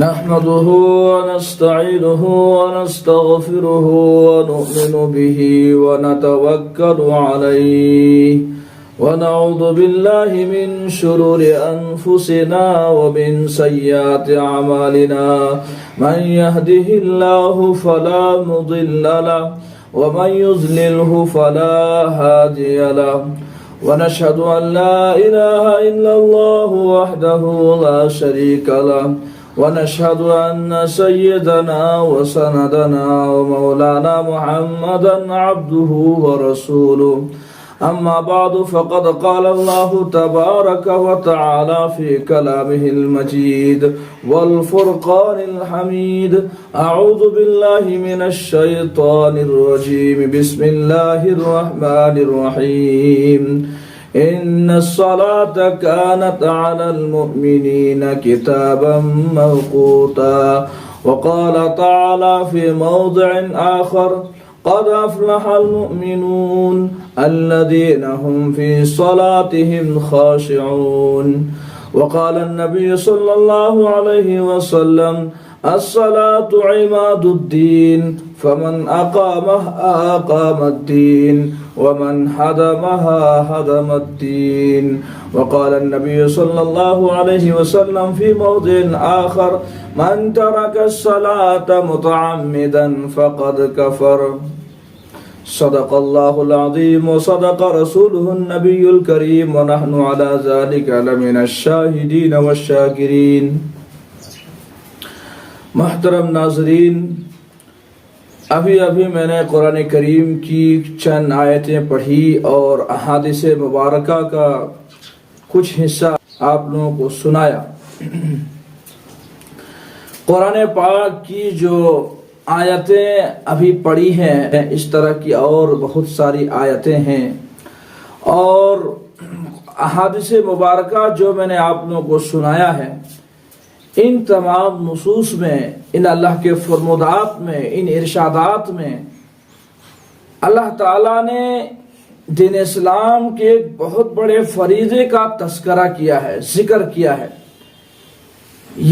نحمده ونستعينه ونستغفره ونؤمن به ونتوكل عليه ونعوذ بالله من شرور أنفسنا ومن سيئات أعمالنا من يهده الله فلا مضل له ومن يضلله فلا هادي له ونشهد أن لا إله إلا الله وحده لا شريك له ونشهد أن سيدنا وسندنا ومولانا محمدا عبده ورسوله أما بعد فقد قال الله تبارك وتعالى في كلامه المجيد والفرقان الحميد أعوذ بالله من الشيطان الرجيم بسم الله الرحمن الرحيم إن الصلاة كانت على المؤمنين كتابا موقوتا وقال تعالى في موضع آخر قد أفلح المؤمنون الذين هم في صلاتهم خاشعون وقال النبي صلى الله عليه وسلم الصلاة عماد الدين فمن أقامها أقام الدين ومن هدمها هدم الدين وقال النبي صلى الله عليه وسلم في موضع آخر من ترك الصلاة متعمدا فقد كفر صدق الله العظيم وصدق رسوله النبي الكريم ونحن على ذلك لمن الشاهدين والشاكرين. محترم ناظرین، ابھی میں نے قرآن کریم کی چند آیتیں پڑھی اور احادیث مبارکہ کا کچھ حصہ آپ لوگوں کو سنایا. قرآن پاک کی جو آیتیں ابھی پڑھی ہیں اس طرح کی اور بہت ساری آیتیں ہیں، اور احادیث مبارکہ جو میں نے آپ لوگوں کو سنایا ہے، ان تمام نصوص میں، ان اللہ کے فرمودات میں، ان ارشادات میں اللہ تعالیٰ نے دین اسلام کے ایک بہت بڑے فریضے کا تذکرہ کیا ہے، ذکر کیا ہے.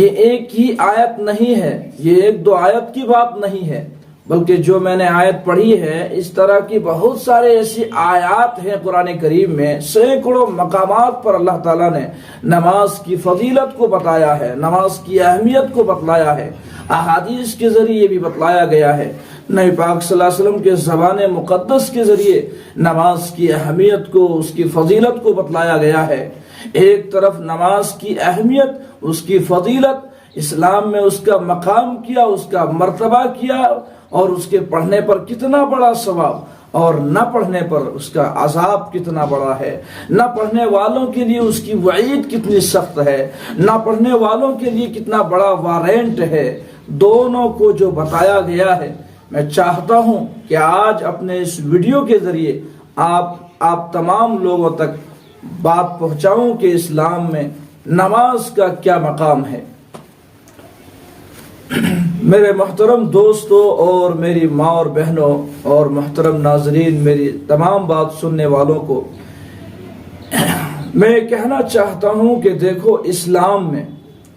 یہ ایک ہی آیت نہیں ہے، یہ ایک دو آیت کی بات نہیں ہے، بلکہ جو میں نے آیت پڑھی ہے اس طرح کی بہت سارے ایسی آیات ہیں قرآن کریم میں. سینکڑوں مقامات پر اللہ تعالیٰ نے نماز کی فضیلت کو بتایا ہے، نماز کی اہمیت کو بتلایا ہے، احادیث کے ذریعے بھی بتلایا گیا ہے، نبی پاک صلی اللہ علیہ وسلم کے زبان مقدس کے ذریعے نماز کی اہمیت کو، اس کی فضیلت کو بتلایا گیا ہے. ایک طرف نماز کی اہمیت، اس کی فضیلت، اسلام میں اس کا مقام کیا، اس کا مرتبہ کیا، اور اس کے پڑھنے پر کتنا بڑا ثواب اور نہ پڑھنے پر اس کا عذاب کتنا بڑا ہے، نہ پڑھنے والوں کے لیے اس کی وعید کتنی سخت ہے، نہ پڑھنے والوں کے لیے کتنا بڑا وارنٹ ہے، دونوں کو جو بتایا گیا ہے. میں چاہتا ہوں کہ آج اپنے اس ویڈیو کے ذریعے آپ تمام لوگوں تک بات پہنچاؤں کہ اسلام میں نماز کا کیا مقام ہے. میرے محترم دوستوں اور میری ماں اور بہنوں اور محترم ناظرین، میری تمام بات سننے والوں کو میں کہنا چاہتا ہوں کہ دیکھو، اسلام میں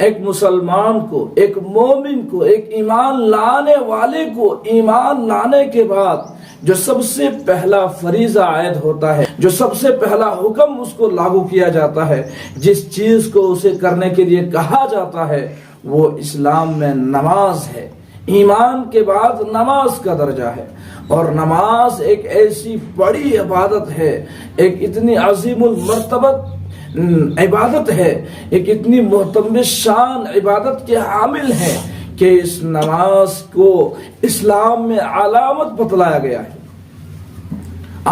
ایک مسلمان کو، ایک مومن کو، ایک ایمان لانے والے کو ایمان لانے کے بعد جو سب سے پہلا فریضہ عائد ہوتا ہے، جو سب سے پہلا حکم اس کو لاگو کیا جاتا ہے، جس چیز کو اسے کرنے کے لیے کہا جاتا ہے، وہ اسلام میں نماز ہے. ایمان کے بعد نماز کا درجہ ہے، اور نماز ایک ایسی بڑی عبادت ہے، ایک اتنی عظیم المرتبت عبادت ہے، ایک اتنی محترم شان عبادت کے حامل ہے کہ اس نماز کو اسلام میں علامت بتلایا گیا ہے.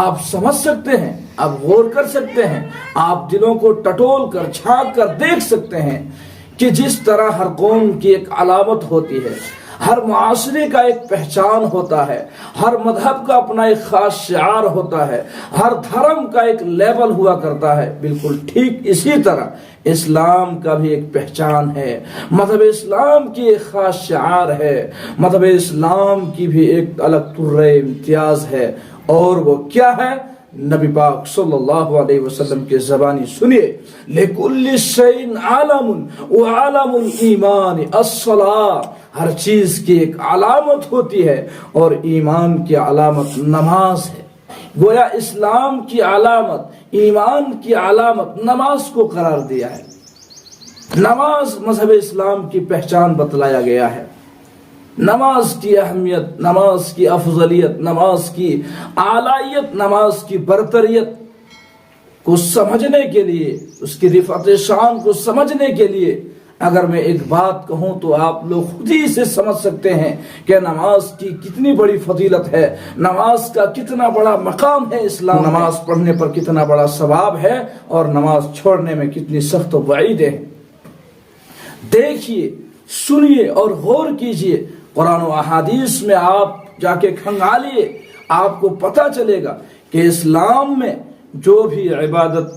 آپ سمجھ سکتے ہیں، آپ غور کر سکتے ہیں، آپ دلوں کو ٹٹول کر جھانک کر دیکھ سکتے ہیں کہ جس طرح ہر قوم کی ایک علامت ہوتی ہے، ہر معاشرے کا ایک پہچان ہوتا ہے، ہر مذہب کا اپنا ایک خاص شعار ہوتا ہے، ہر دھرم کا ایک لیبل ہوا کرتا ہے، بالکل ٹھیک اسی طرح اسلام کا بھی ایک پہچان ہے، مذہب اسلام کی ایک خاص شعار ہے، مذہب اسلام کی بھی ایک الگ طرح امتیاز ہے، اور وہ کیا ہے؟ نبی پاک صلی اللہ علیہ وسلم کے زبانی سنیے، لِكُلِّ شَيْءٍ عَالَمٌ وَعَالَمُ الْإِيمَانِ الصَّلَاةُ، ہر چیز کی ایک علامت ہوتی ہے اور ایمان کی علامت نماز ہے۔ گویا اسلام کی علامت، ایمان کی علامت نماز کو قرار دیا ہے۔ نماز مذہب اسلام کی پہچان بتلایا گیا ہے۔ نماز کی اہمیت، نماز کی افضلیت، نماز کی اعلیت، نماز کی برتریت کو سمجھنے کے لیے، اس کی رفعت شان کو سمجھنے کے لیے اگر میں ایک بات کہوں تو آپ لوگ خود ہی سے سمجھ سکتے ہیں کہ نماز کی کتنی بڑی فضیلت ہے، نماز کا کتنا بڑا مقام ہے اسلام، نماز پڑھنے پر کتنا بڑا ثواب ہے اور نماز چھوڑنے میں کتنی سخت وعیدیں ہیں۔ دیکھیے، سنیے اور غور کیجئے، قرآن و احادیث میں آپ جا کے کھنگالیے، آپ کو پتہ چلے گا کہ اسلام میں جو بھی عبادت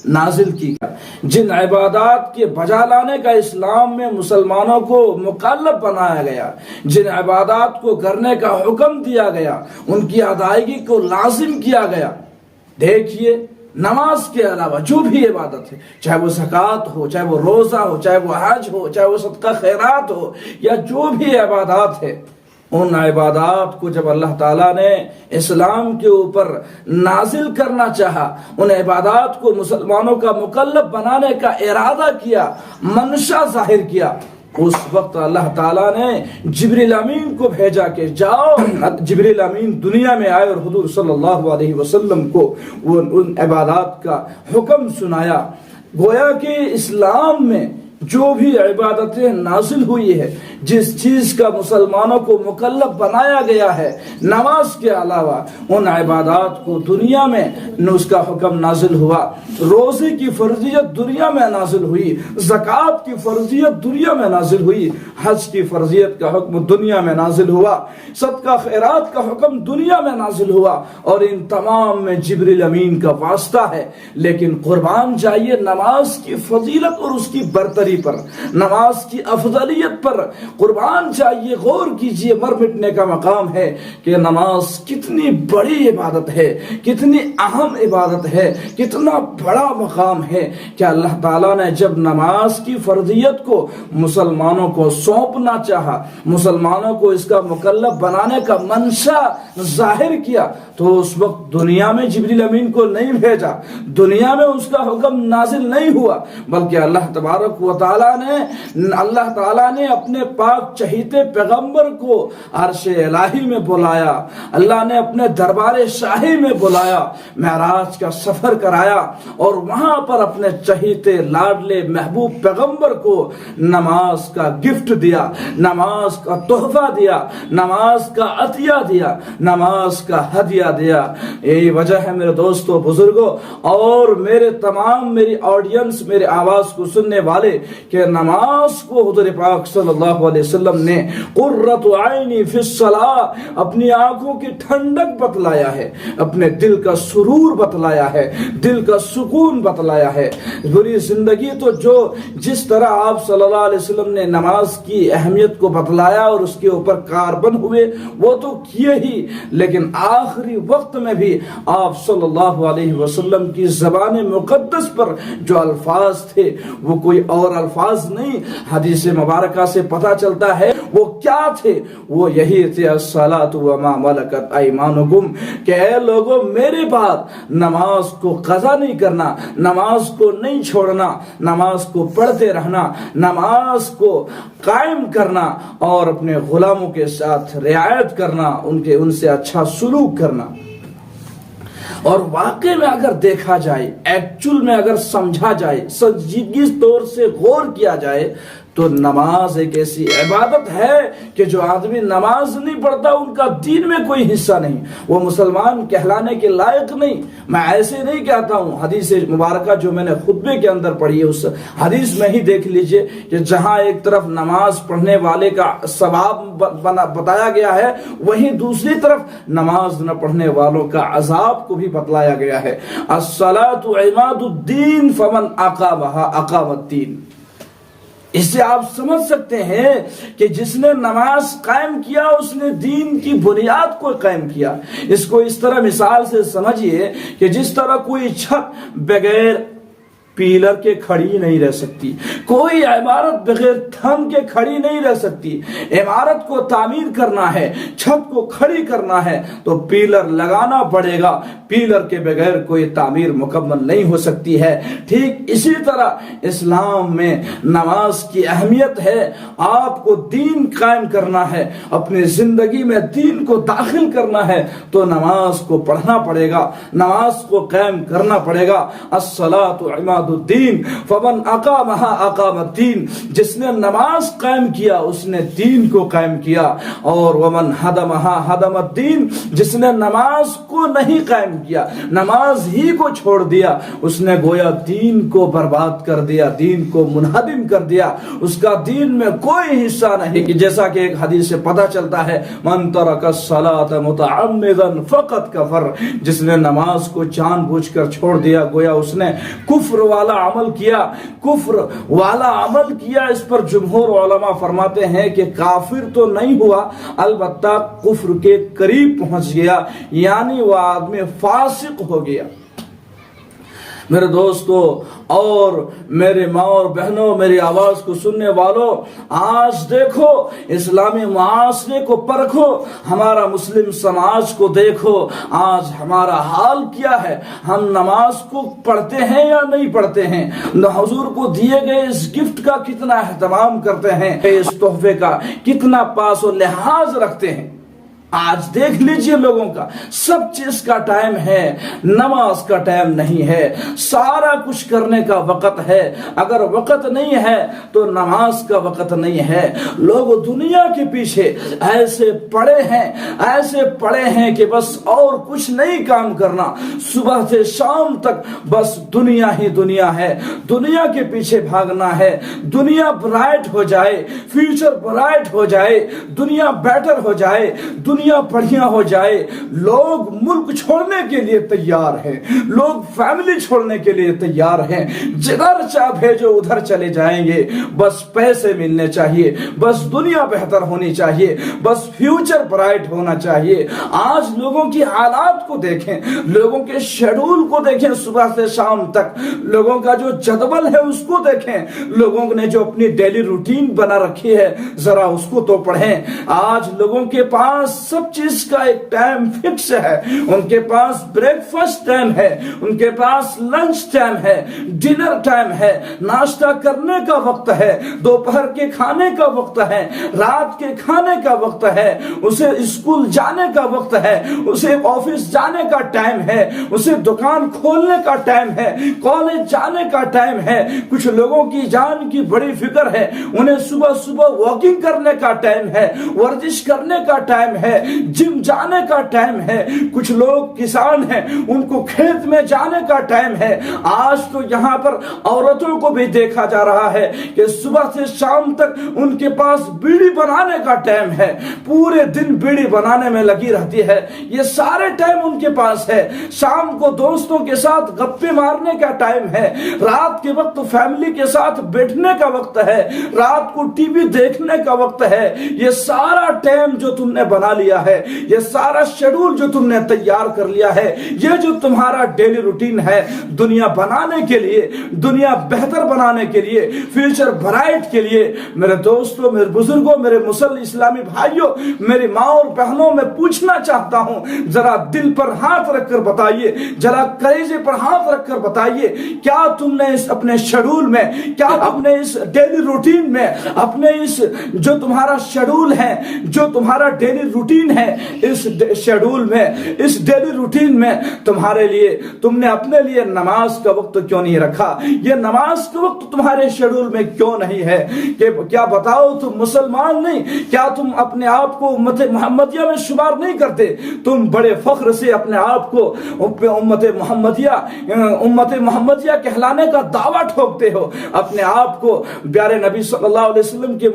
نازل کی گئی، جن عبادات کے بجا لانے کا اسلام میں مسلمانوں کو مکلف بنایا گیا، جن عبادات کو کرنے کا حکم دیا گیا، ان کی ادائیگی کو لازم کیا گیا۔ دیکھیے، نماز کے علاوہ جو بھی عبادت ہے، چاہے وہ زکوٰۃ ہو، چاہے وہ روزہ ہو، چاہے وہ حج ہو، چاہے وہ صدقہ خیرات ہو، یا جو بھی عبادات ہے، ان عبادات کو جب اللہ تعالیٰ نے اسلام کے اوپر نازل کرنا چاہا، ان عبادات کو مسلمانوں کا مکلف بنانے کا ارادہ کیا، منشا ظاہر کیا، اس وقت اللہ تعالیٰ نے جبریل امین کو بھیجا کہ جاؤ۔ جبریل امین دنیا میں آئے اور حضور صلی اللہ علیہ وسلم کو ان عبادات کا حکم سنایا۔ گویا کہ اسلام میں جو بھی عبادتیں نازل ہوئی ہے، جس چیز کا مسلمانوں کو مکلف بنایا گیا ہے، نماز کے علاوہ ان عبادات کو دنیا میں اس کا حکم نازل ہوا۔ روزے کی فرضیت دنیا میں نازل ہوئی، زکوٰۃ کی فرضیت دنیا میں نازل ہوئی، حج کی فرضیت کا حکم دنیا میں نازل ہوا، صدقہ خیرات کا حکم دنیا میں نازل ہوا، اور ان تمام میں جبریل امین کا واسطہ ہے۔ لیکن قربان جائیے نماز کی فضیلت اور اس کی برتری پر، نماز کی افضلیت پر قربان جائیے، غور کیجئے، مر مٹنے کا مقام ہے کہ نماز کتنی بڑی عبادت ہے، کتنی اہم عبادت ہے، کتنا بڑا مقام ہے کہ اللہ تعالیٰ نے جب نماز کی فرضیت کو مسلمانوں کو سونپنا چاہا، مسلمانوں کو اس کا مکلف بنانے کا منشا ظاہر کیا، تو اس وقت دنیا میں جبریل امین کو نہیں بھیجا، دنیا میں اس کا حکم نازل نہیں ہوا، بلکہ اللہ تبارک و اللہ تعالیٰ نے اپنے پاک چہیتے پیغمبر کو عرش الہی میں بلایا، اللہ نے اپنے دربار شاہی میں بلایا، معراج کا سفر کرایا، اور وہاں پر اپنے چہیتے لاڈلے محبوب پیغمبر کو نماز کا گفٹ دیا، نماز کا تحفہ دیا، نماز کا عطیہ دیا، نماز کا ہدیہ دیا۔ یہی وجہ ہے میرے دوستو، بزرگوں اور میرے تمام میری آڈینس، میرے آواز کو سننے والے، کہ نماز کو حضور پاک صلی اللہ علیہ وسلم نے قرۃ عینی فی الصلاۃ، اپنی آنکھوں کی ٹھنڈک بتلایا ہے، اپنے دل کا سرور بتلایا ہے، دل کا سکون بتلایا ہے۔ پوری زندگی تو جس طرح آپ صلی اللہ علیہ وسلم نے نماز کی اہمیت کو بتلایا اور اس کے اوپر کاربن ہوئے، وہ تو کیے ہی، لیکن آخری وقت میں بھی آپ صلی اللہ علیہ وسلم کی زبان مقدس پر جو الفاظ تھے وہ کوئی اور الفاظ نہیں، حدیث مبارکہ سے پتہ چلتا ہے وہ کیا تھے، وہ یہی تھے الصلاۃ وما ملکت ایمانکم، کہ اے لوگوں میرے بعد نماز کو قضا نہیں کرنا، نماز کو نہیں چھوڑنا، نماز کو پڑھتے رہنا، نماز کو قائم کرنا، اور اپنے غلاموں کے ساتھ رعایت کرنا، ان سے اچھا سلوک کرنا۔ اور واقع میں اگر دیکھا جائے، ایکچول میں اگر سمجھا جائے، سنجیدگی طور سے غور کیا جائے، تو نماز ایک ایسی عبادت ہے کہ جو آدمی نماز نہیں پڑھتا ان کا دین میں کوئی حصہ نہیں، وہ مسلمان کہلانے کے لائق نہیں۔ میں ایسے نہیں کہتا ہوں، حدیث مبارکہ جو میں نے خطبے کے اندر پڑھی ہے اس حدیث میں ہی دیکھ لیجئے کہ جہاں ایک طرف نماز پڑھنے والے کا ثواب بتایا گیا ہے، وہیں دوسری طرف نماز نہ پڑھنے والوں کا عذاب کو بھی بتلایا گیا ہے۔ الصلاۃ عماد الدین فمن اقامها اقام الدین۔ اس سے آپ سمجھ سکتے ہیں کہ جس نے نماز قائم کیا اس نے دین کی بنیاد کو قائم کیا۔ اس کو اس طرح مثال سے سمجھیے کہ جس طرح کوئی چھت بغیر پیلر کے کھڑی نہیں رہ سکتی، کوئی عمارت بغیر تھم کے کھڑی نہیں رہ سکتی۔ عمارت کو تعمیر کرنا ہے، چھت کو کھڑی کرنا ہے تو پیلر لگانا پڑے گا، پیلر کے بغیر کوئی تعمیر مکمل نہیں ہو سکتی ہے۔ ٹھیک اسی طرح اسلام میں نماز کی اہمیت ہے۔ آپ کو دین قائم کرنا ہے، اپنی زندگی میں دین کو داخل کرنا ہے تو نماز کو پڑھنا پڑے گا، نماز کو قائم کرنا پڑے گا۔ الصلاۃ عماد الدین فمن اقامها اقام الدین، جس نے نماز قائم کیا اس نے دین کو قائم کیا۔ اور ومن ہدمها ہدم الدین، جس نے نماز کو نہیں قائم کیا، نماز ہی کو چھوڑ دیا، اس نے گویا دین کو برباد کر دیا، دین کو منہدم کر دیا، اس کا دین میں کوئی حصہ نہیں۔ جیسا کہ ایک حدیث سے پتہ چلتا ہے من ترک الصلاۃ متعمدا فقد کفر، جس نے نماز کو جان بوجھ کر چھوڑ دیا گویا اس نے کفر والا عمل کیا، کفر والا عمل کیا۔ اس پر جمہور علماء فرماتے ہیں کہ کافر تو نہیں ہوا، البتہ کفر کے قریب پہنچ گیا، یعنی وہ آدمی فاسق ہو گیا۔ میرے دوستو اور میرے ماں اور بہنوں، میری آواز کو سننے والوں، آج دیکھو اسلامی معاشرے کو پرکھو، ہمارا مسلم سماج کو دیکھو، آج ہمارا حال کیا ہے۔ ہم نماز کو پڑھتے ہیں یا نہیں پڑھتے ہیں؟ حضور کو دیے گئے اس گفٹ کا کتنا اہتمام کرتے ہیں، اس تحفے کا کتنا پاس و لحاظ رکھتے ہیں؟ آج دیکھ لیجئے لوگوں کا سب چیز کا ٹائم ہے، نماز کا ٹائم نہیں ہے۔ سارا کچھ کرنے کا وقت ہے، اگر وقت نہیں ہے تو نماز کا وقت نہیں ہے۔ لوگ دنیا کے پیچھے ایسے پڑے ہیں کہ بس اور کچھ نہیں کام کرنا، صبح سے شام تک بس دنیا ہی دنیا ہے، دنیا کے پیچھے بھاگنا ہے۔ دنیا برائٹ ہو جائے، فیوچر برائٹ ہو جائے، دنیا بیٹر ہو جائے، دنیا بڑھیا ہو جائے، لوگ ملک چھوڑنے کے لیے تیار ہیں، لوگ فیملی چھوڑنے کے لیے تیار ہیں، جدھر چاہ بھیجو ادھر چلے جائیں گے۔ بس پیسے ملنے چاہیے، بس دنیا بہتر ہونی چاہیے، بس فیوچر برائٹ ہونا چاہیے۔ آج لوگوں کی حالات کو دیکھیں، لوگوں کے شیڈول کو دیکھیں، صبح سے شام تک لوگوں کا جو جدول ہے اس کو دیکھیں، لوگوں نے جو اپنی ڈیلی روٹین بنا رکھی ہے ذرا اس کو تو پڑھیں۔ آج لوگوں کے پاس سب چیز کا ایک ٹائم فکس ہے، ان کے پاس بریک فاسٹ ٹائم ہے، ان کے پاس لنچ ٹائم ہے، ڈنر ٹائم ہے، ناشتہ کرنے کا وقت ہے، دوپہر کے کھانے کا وقت ہے، رات کے کھانے کا وقت ہے، اسے اسکول جانے کا وقت ہے، اسے آفس جانے کا ٹائم ہے، اسے دکان کھولنے کا ٹائم ہے، کالج جانے کا ٹائم ہے۔ کچھ لوگوں کی جان کی بڑی فکر ہے، انہیں صبح صبح واکنگ کرنے کا ٹائم ہے، ورزش کرنے کا ٹائم ہے، جم جانے کا ٹائم ہے۔ کچھ لوگ کسان ہیں، ان کو کھیت میں جانے کا ٹائم ہے۔ آج تو یہاں پر عورتوں کو بھی دیکھا جا رہا ہے کہ صبح سے شام تک ان کے پاس بیڑی بنانے کا ٹائم ہے، پورے دن بیڑی بنانے میں لگی رہتی ہے، یہ سارے ٹائم ان کے پاس ہے۔ شام کو دوستوں کے ساتھ گپے مارنے کا ٹائم ہے، رات کے وقت فیملی کے ساتھ بیٹھنے کا وقت ہے، رات کو ٹی وی دیکھنے کا وقت ہے۔ یہ سارا ٹائم جو تم نے بنا لیا ہے، یہ سارا شیڈول جو تم نے تیار کر لیا ہے، یہ جو تمہارا ڈیلی روٹین ہے، دنیا بنانے کے لیے، دنیا بہتر بنانے کے لیے، فیوچر برائٹ کے لیے، میرے دوستوں، میرے بزرگوں، میرے مسلمان اسلامی بھائیوں، میری ماں اور بہنوں، میں پوچھنا چاہتا ہوں، ذرا دل پر ہاتھ رکھ کر بتائیے، ذرا کلیجے پر ہاتھ رکھ کر بتائیے، کیا تم نے اس اپنے شیڈول میں، کیا اپنے اس ڈیلی روٹین میں، اپنے اس جو تمہارا شیڈول ہے، جو تمہارا ڈیلی روٹین ہے، اس شیڈول میں، اس ڈیلی روٹین میں تمہارے لیے، تم نے اپنے لیے نماز کا وقت کیوں نہیں رکھا؟ یہ نماز کا وقت تمہارے شیڈول میں کیوں نہیں ہے؟ کہ کیا بتاؤ تم مسلمان نہیں؟ کیا تم اپنے آپ کو امت محمدیہ میں شمار نہیں کرتے؟ تم بڑے فخر سے اپنے آپ کو امت محمدیہ کہلانے کا دعویٰ ٹھوکتے ہو، اپنے آپ کو پیارے نبی صلی اللہ علیہ وسلم کے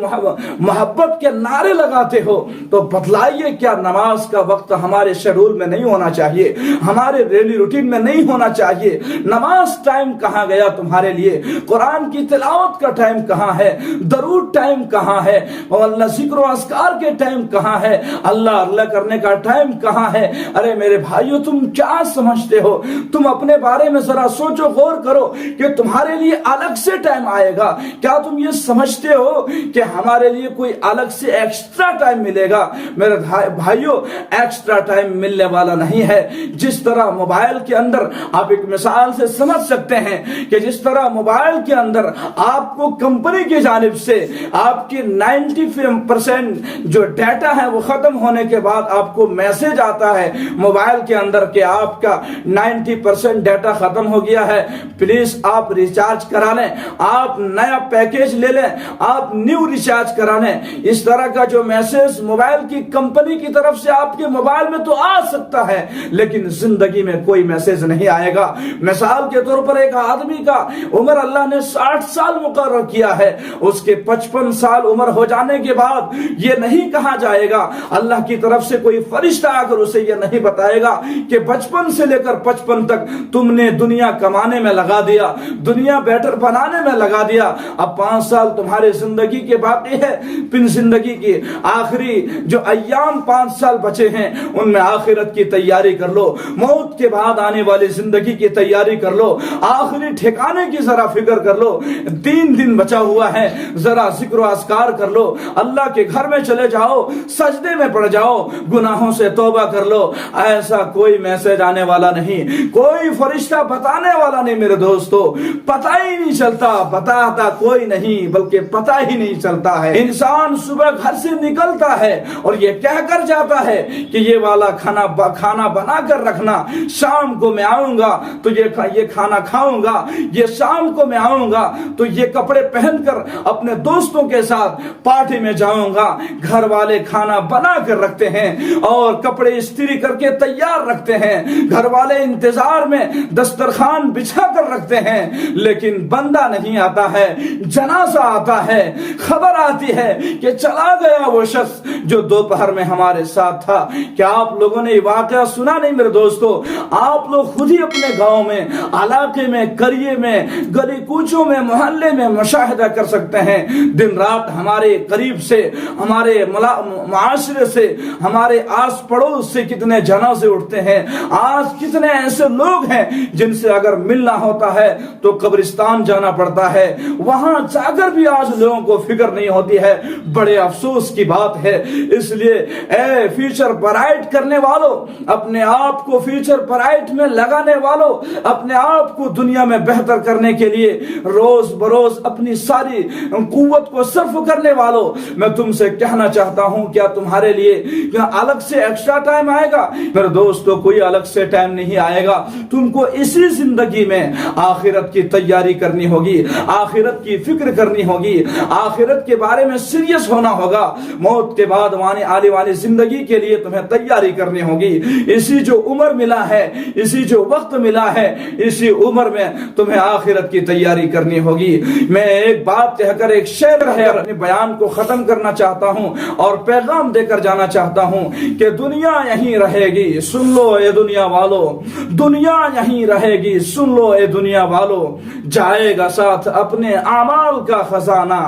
محبت کے نعرے لگاتے ہو، تو بتلائیے کہ کیا نماز کا وقت ہمارے شیڈول میں نہیں ہونا چاہیے، ہمارے ڈیلی روٹین میں نہیں ہونا چاہیے؟ نماز ٹائم کہاں گیا تمہارے لیے؟ قرآن کی تلاوت کا ٹائم کہاں ہے؟ درود ٹائم کہاں ہے؟ اور اللہ ذکر و اذکار کے ٹائم کہاں ہے؟ اللہ کرنے کا ٹائم کہاں ہے؟ ارے میرے بھائیو، تم کیا سمجھتے ہو؟ تم اپنے بارے میں ذرا سوچو، غور کرو کہ تمہارے لیے الگ سے ٹائم آئے گا۔ کیا تم یہ سمجھتے ہو کہ ہمارے لیے کوئی الگ سے ایکسٹرا ٹائم ملے گا؟ میرے بھائیو، ایکسٹرا ٹائم ملنے والا نہیں ہے۔ جس طرح موبائل کے اندر آپ ایک مثال سے سمجھ سکتے ہیں کہ جس طرح موبائل کے اندر آپ کو کمپنی کی جانب سے آپ کی 90% جو ڈیٹا ہے وہ ختم ہونے کے بعد آپ کو میسج آتا ہے موبائل کے اندر کہ آپ کا 90% ڈیٹا ختم ہو گیا ہے، پلیز آپ ریچارج کرا لیں، آپ نیا پیکیج لے لیں، آپ نیو ریچارج کرا لیں۔ اس طرح کا جو میسج موبائل کی کمپنی کی طرف سے آپ کے موبائل میں تو آ سکتا ہے، لیکن زندگی میں کوئی میسج نہیں آئے گا۔ مثال کے طور پر ایک آدمی کا عمر اللہ نے 60 سال مقرر کیا ہے، اس کے 55 سال عمر ہو جانے کے بعد یہ نہیں کہا جائے گا، اللہ کی طرف سے کوئی فرشتہ آ کر اسے یہ نہیں بتائے گا کہ 55 سے لے کر 55 تک تم نے دنیا کمانے میں لگا دیا، دنیا بیٹر بنانے میں لگا دیا، اب 5 سال تمہارے زندگی کے باقی ہے، پھر زندگی کی آخری جو ایام 5 سال بچے ہیں ان میں آخرت کی تیاری کر لو، موت کے بعد آنے والی زندگی کی تیاری کر لو، آخری ٹھکانے کی ذرا فکر کر لو۔ 3 دن بچا ہوا ہے، ذرا ذکر و اذکار کر لو، اللہ کے گھر میں چلے جاؤ، سجدے میں پڑ جاؤ، گناہوں سے توبہ کر لو۔ ایسا کوئی میسج آنے والا نہیں، کوئی فرشتہ بتانے والا نہیں میرے دوستو، پتہ ہی نہیں چلتا، بتاتا کوئی نہیں بلکہ پتہ ہی نہیں چلتا ہے۔ انسان صبح گھر سے نکلتا ہے اور یہ کہہ کر جاتا ہے کہ یہ والا کھانا بنا کر رکھنا، شام کو میں آؤں گا تو یہ کھانا کھاؤں گا، یہ شام کو میں آؤں گا تو یہ کپڑے پہن کر اپنے دوستوں کے ساتھ پارٹی میں جاؤں گا۔ گھر والے کھانا بنا کر رکھتے ہیں اور کپڑے استری کر کے تیار رکھتے ہیں، گھر والے انتظار میں دسترخوان بچھا کر رکھتے ہیں، لیکن بندہ نہیں آتا ہے، جنازہ آتا ہے، خبر آتی ہے کہ چلا گیا وہ شخص جو دوپہر میں ہمارے ساتھ تھا۔ کیا آپ لوگوں نے یہ واقعہ سنا نہیں میرے دوستو؟ آپ لوگ خود ہی اپنے گاؤں میں، علاقے میں، قریے میں، گلی کوچوں میں، محلے میں مشاہدہ کر سکتے ہیں۔ دن رات ہمارے قریب سے، ہمارے معاشرے سے، ہمارے آس پڑوس سے کتنے جنازے اٹھتے ہیں۔ آج کتنے ایسے لوگ ہیں جن سے اگر ملنا ہوتا ہے تو قبرستان جانا پڑتا ہے، وہاں جا کر بھی آج لوگوں کو فکر نہیں ہوتی ہے۔ بڑے افسوس کی بات ہے۔ اس لیے اے فیوچر برائٹ کرنے والوں، اپنے آپ کو فیوچر برائٹ میں لگانے والوں، اپنے آپ کو دنیا میں بہتر کرنے کے لیے روز بروز اپنی ساری قوت کو صرف کرنے والوں، میں تم سے کہنا چاہتا ہوں، کیا تمہارے لیے کیا الگ سے ایکسٹرا ٹائم آئے گا؟ میرے دوستو، کوئی الگ سے ٹائم نہیں آئے گا۔ تم کو اسی زندگی میں آخرت کی تیاری کرنی ہوگی، آخرت کی فکر کرنی ہوگی، آخرت کے بارے میں سیریس ہونا ہوگا۔ موت کے بعد آنے والی زندگی کے لیے تمہیں تیاری کرنی ہوگی۔ اسی جو عمر ملا ہے، اسی جو وقت ملا ہے، اسی عمر میں تمہیں آخرت کی تیاری کرنی ہوگی۔ میں ایک بات کہہ کر، ایک شعر ہے، اپنے بیان کو ختم کرنا چاہتا ہوں اور پیغام دے کر جانا چاہتا ہوں کہ دنیا یہیں رہے گی، سن لو اے دنیا والو، دنیا یہیں رہے گی، سن لو اے دنیا والو، جائے گا ساتھ اپنے اعمال کا خزانہ،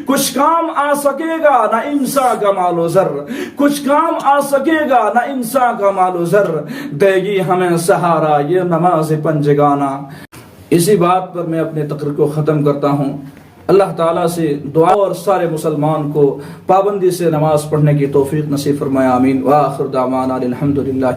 کچھ کام آ سکے گا نہ انسان کا مال و زر، کچھ کام آ سکے گا نہ انسان کا مال و زر، دے گی ہمیں سہارا یہ نماز پنجگانہ۔ اسی بات پر میں اپنے تقریر کو ختم کرتا ہوں۔ اللہ تعالیٰ سے دعا اور سارے مسلمان کو پابندی سے نماز پڑھنے کی توفیق نصیب فرمائے، آمین۔ وآخر دعوانا الحمدللہ۔